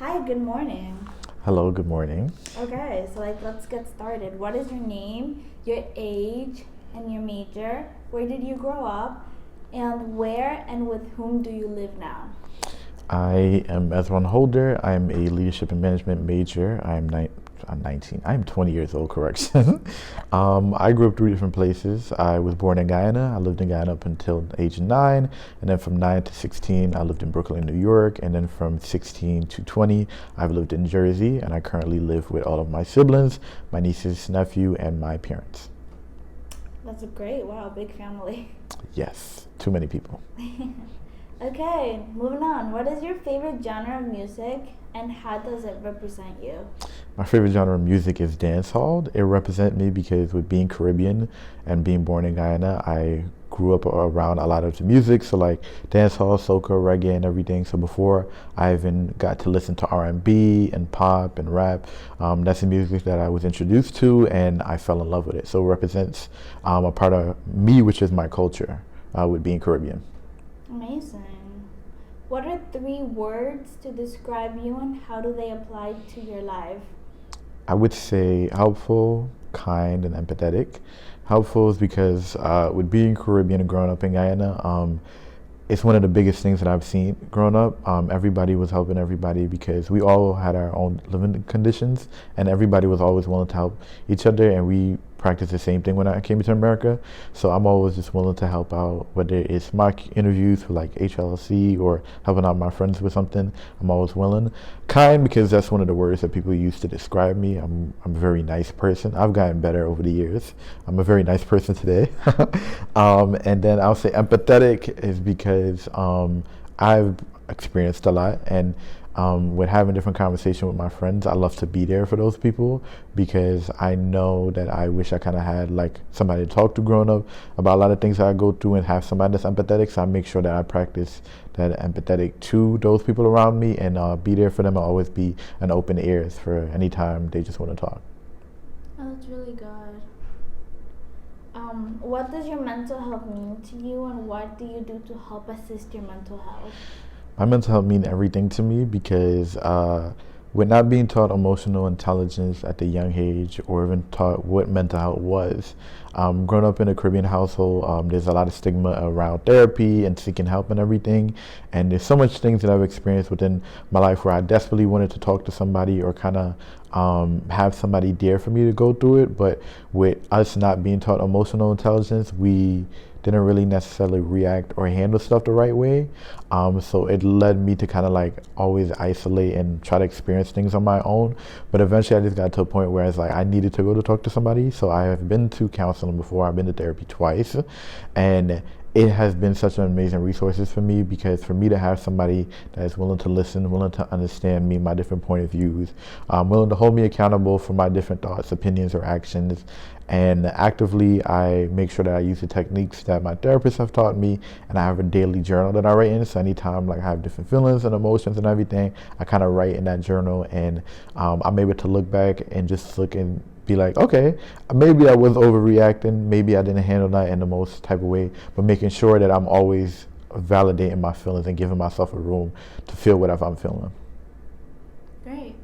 Hi, good morning. Hello, good morning. Okay, so let's get started. What is your name, your age, and your major? Where did you grow up? And where and with whom do you live now? I am Esron Holder. I'm a leadership and management major. I'm 19. I'm 20 years old, correction. I grew up three different places. I was born in Guyana. I lived in Guyana up until age 9. And then from 9 to 16, I lived in Brooklyn, New York. And then from 16 to 20, I've lived in Jersey. And I currently live with all of my siblings, my nieces, nephew, and my parents. That's a great, wow, big family. Yes, too many people. Okay, moving on. What is your favorite genre of music and how does it represent you? My favorite genre of music is dancehall. It represents me because with being Caribbean and being born in Guyana, I grew up around a lot of the music, so like dancehall, soca, reggae, and everything. So before I even got to listen to R&B and pop and rap, that's the music that I was introduced to, and I fell in love with it. So it represents a part of me, which is my culture, with being Caribbean. Amazing. What are three words to describe you and how do they apply to your life? I would say helpful, kind, and empathetic. Helpful is because with being Caribbean and growing up in Guyana, it's one of the biggest things that I've seen growing up. Everybody was helping everybody because we all had our own living conditions, and everybody was always willing to help each other. And we practiced the same thing when I came to America. So I'm always just willing to help out, whether it's mock interviews for like HLC or helping out my friends with something. I'm always willing. Kind because that's one of the words that people use to describe me. I'm a very nice person. I've gotten better over the years. I'm a very nice person today. And then I'll say empathetic is because I've experienced a lot, and with having different conversation with my friends, I love to be there for those people because I know that I wish I kind of had like somebody to talk to growing up about a lot of things that I go through and have somebody that's empathetic. So I make sure that I practice that empathetic to those people around me and be there for them and always be an open ears for any time they just want to talk. Oh, that's really good. What does your mental health mean to you and what do you do to help assist your mental health? My mental health mean everything to me because with not being taught emotional intelligence at the young age or even taught what mental health was, growing up in a Caribbean household, there's a lot of stigma around therapy and seeking help and everything. And there's so much things that I've experienced within my life where I desperately wanted to talk to somebody or kind of have somebody there for me to go through it. But with us not being taught emotional intelligence, we didn't really necessarily react or handle stuff the right way. So it led me to kind of like always isolate and try to experience things on my own. But eventually I just got to a point where it's like I needed to go to talk to somebody. So I have been to counseling before. I've been to therapy twice. And it has been such an amazing resources for me because for me to have somebody that is willing to listen, willing to understand me, my different point of views, willing to hold me accountable for my different thoughts, opinions, or actions. And actively, I make sure that I use the techniques that my therapists have taught me, and I have a daily journal that I write in. So anytime like I have different feelings and emotions and everything, I kind of write in that journal, and I'm able to look back and just look and be like, okay, maybe I was overreacting, maybe I didn't handle that in the most type of way, but making sure that I'm always validating my feelings and giving myself a room to feel whatever I'm feeling. Great.